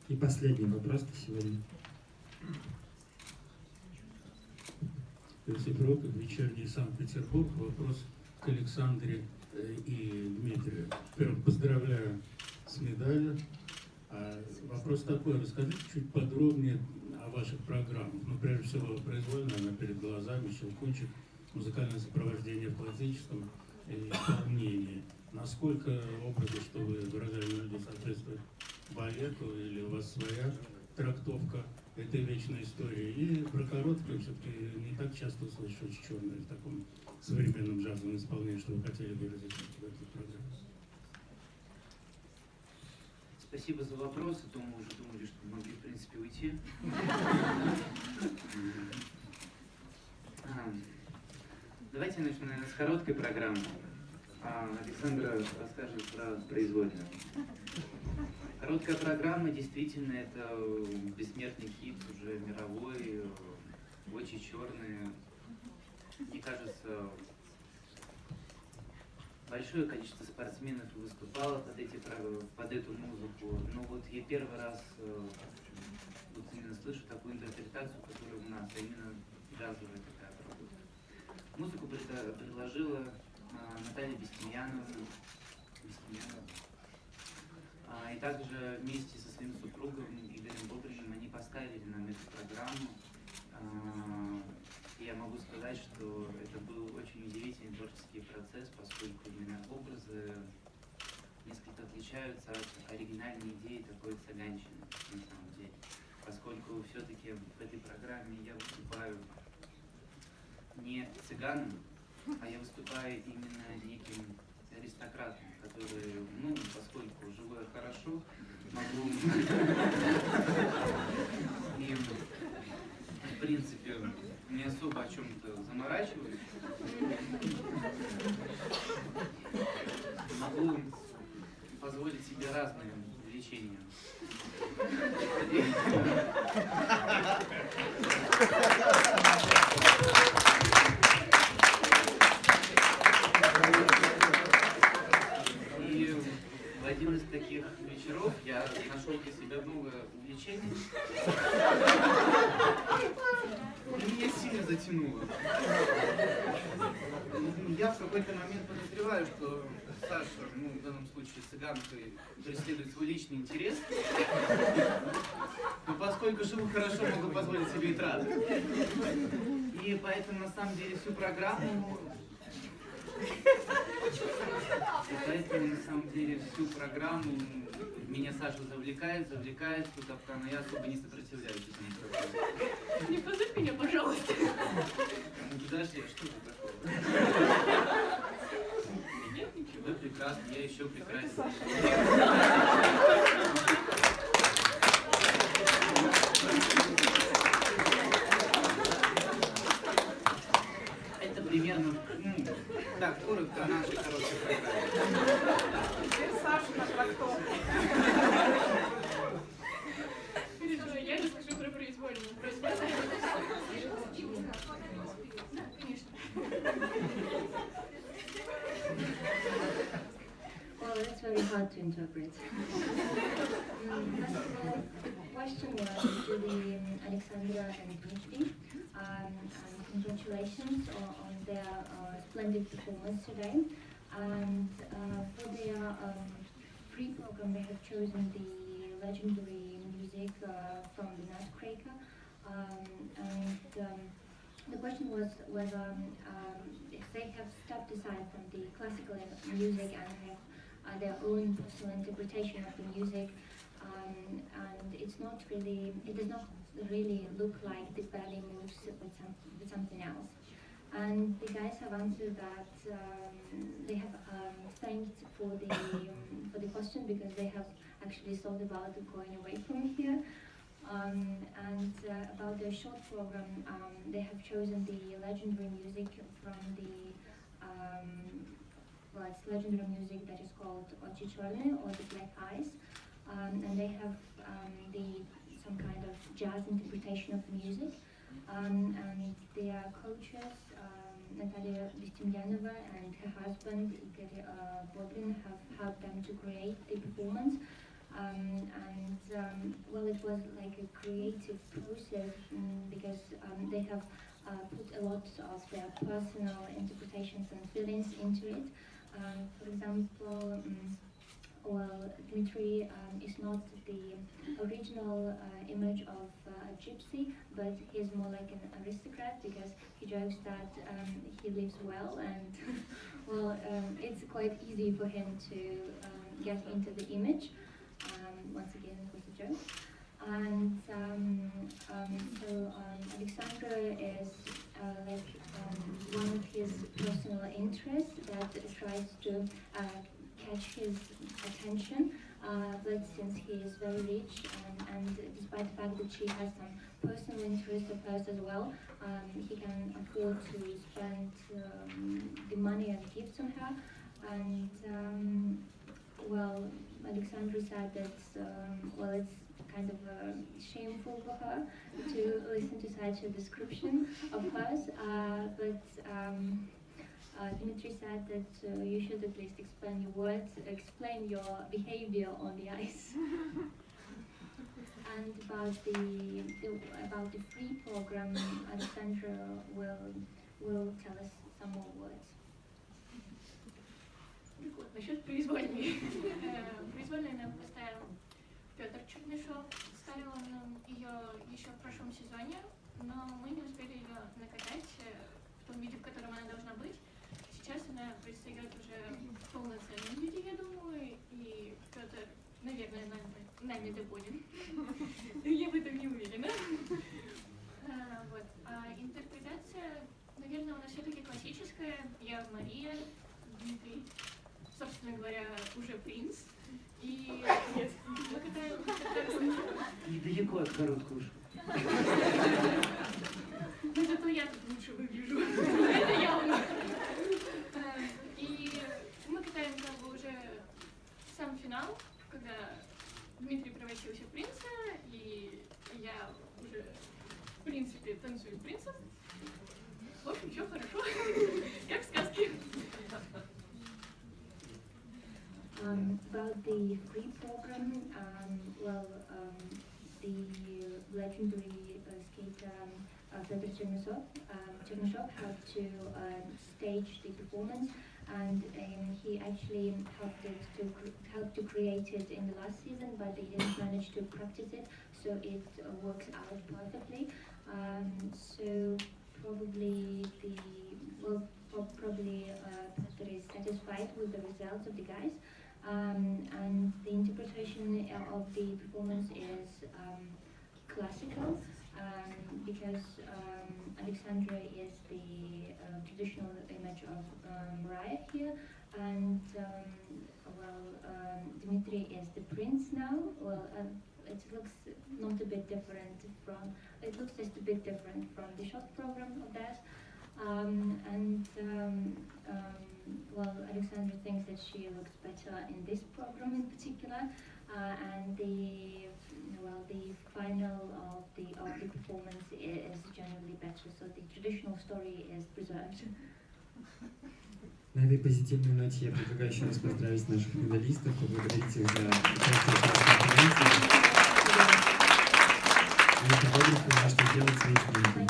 И последний вопрос на сегодня. Иосиф Роков, «Вечерний Санкт-Петербург». Вопрос к Александре и Дмитрию. Во-первых, поздравляю с медалью. Вопрос такой: расскажите чуть подробнее о ваших программах. Ну, прежде всего, произвольная, она перед глазами, щелкунчик, музыкальное сопровождение в классическом исполнении. Насколько образы, что вы выражали на людей, соответствует балету, или у вас своя трактовка этой вечной истории? И про короткую все-таки не так часто услышишь очень черное в таком современном джазовом исполнении, что вы хотели выразить в этой программе. Спасибо за вопрос. А то мы уже думали, что мы могли, в принципе, уйти. Давайте я начну, наверное, с короткой программы. Александра расскажет про производную. Короткая программа, действительно, это бессмертный хит, уже мировой, очень черный. Мне кажется, большое количество спортсменов выступало под эту музыку, но вот я первый раз вот именно слышу такую интерпретацию, которая у нас, а именно джазовая такая работа. Музыку предложила Наталья Бестемьянова. И также вместе со своим супругом Игорем Бобриным они поставили нам эту программу. Я могу сказать, что это был очень удивительный творческий процесс, поскольку именно образы несколько отличаются от оригинальной идеи такой цыганщины, на самом деле. Поскольку все-таки в этой программе я выступаю не цыганом, а я выступаю именно неким аристократом, который, поскольку живу я хорошо, могу и, в принципе, не особо о чем-то заморачиваюсь, могу позволить себе разные увлечения. И в один из таких вечеров я нашел для себя новое увлечение. И меня сильно затянуло. Я в какой-то момент подозреваю, что Саша, в данном случае цыганкой, преследует свой личный интерес. Но поскольку живу хорошо, могу позволить себе и траты. И поэтому на самом деле всю программу меня Саша завлекает туда, но я особо не сопротивляюсь этому процессу. Не позовь меня, пожалуйста. Ну подожди, а что это такое? Вы прекрасны, я еще прекраснее. Это примерно, так, коротко о нашей короткой программе. Теперь Саша на трактовку. Я расскажу про произвольную. Да, конечно. Well, that's very hard to interpret. The question was to the Alexandra and Dmitry, and congratulations on their splendid performance today. And for their free program, they have chosen the legendary music from the Nutcracker. The question was whether if they have stepped aside from the classical music and have their own personal interpretation of the music, and it does not really look like the belly moves with something else. And the guys have answered that they have thanked for the question because they have actually thought about going away from here. And about their short program, they have chosen the legendary music from the it's legendary music that is called Oči Čorne, or the Black Eyes, and they have some kind of jazz interpretation of the music, and their coaches, Natalia Bistymyanova and her husband Igor Bodrin, have helped them to create the performance. And well, it was like a creative process because they have put a lot of their personal interpretations and feelings into it. For example, well, Dmitry is not the original image of a gypsy, but he's more like an aristocrat because he jokes that he lives well and well, it's quite easy for him to get into the image. Once again, it was a joke. And so Alexandra is like one of his personal interests that tries to catch his attention, but since he is very rich and despite the fact that she has some personal interests of hers as well, he can afford to spend the money and gifts on her. And well, Alexandra said that well, it's kind of shameful for her to listen to such a description of hers, but Dmitry said that you should at least explain your words, explain your behavior on the ice. And about the free program, Alexandra will tell us some more words. Вот, насчет произвольной. Произвольной нам поставил Петр Чернышов. Ставил он нам ее еще в прошлом сезоне, но мы не успели ее накатать в том виде, в котором она должна быть. Сейчас она предстает уже в полноценном виде, я думаю, и Петр, наверное, нами доволен. Я в этом не уверена. Вот. А интерпретация, наверное, у нас все-таки классическая. Я Мария, Дмитрий, собственно говоря, уже принц. И нет, мы катаем. Недалеко от короткого уж. Но зато я тут лучше выгляжу. Это явно. И мы катаем как бы уже сам финал, когда Дмитрий превратился в принца, и я уже, в принципе, танцую принцев. В общем, все хорошо, как в сказке. About the free program, well, the legendary skater Petr Chernyshov had to stage the performance, and he actually helped to create it in the last season, but they didn't manage to practice it, so it works out perfectly. So probably Petr is satisfied with the results of the guys. And the interpretation of the performance is classical, because Alexandra is the traditional image of Mariah here, and Dmitry is the prince now. Well, it looks not a bit different from. It looks just a bit different from the short program of that, well, Alexandra thinks that she looks better in this program in particular, and the final of the performance is generally better, so the traditional story is preserved. На этой позитивной ноте я предлагаю еще раз поздравить наших медалистов, поблагодарить их за участие в конференции. И фотографы можете делать свои снимки.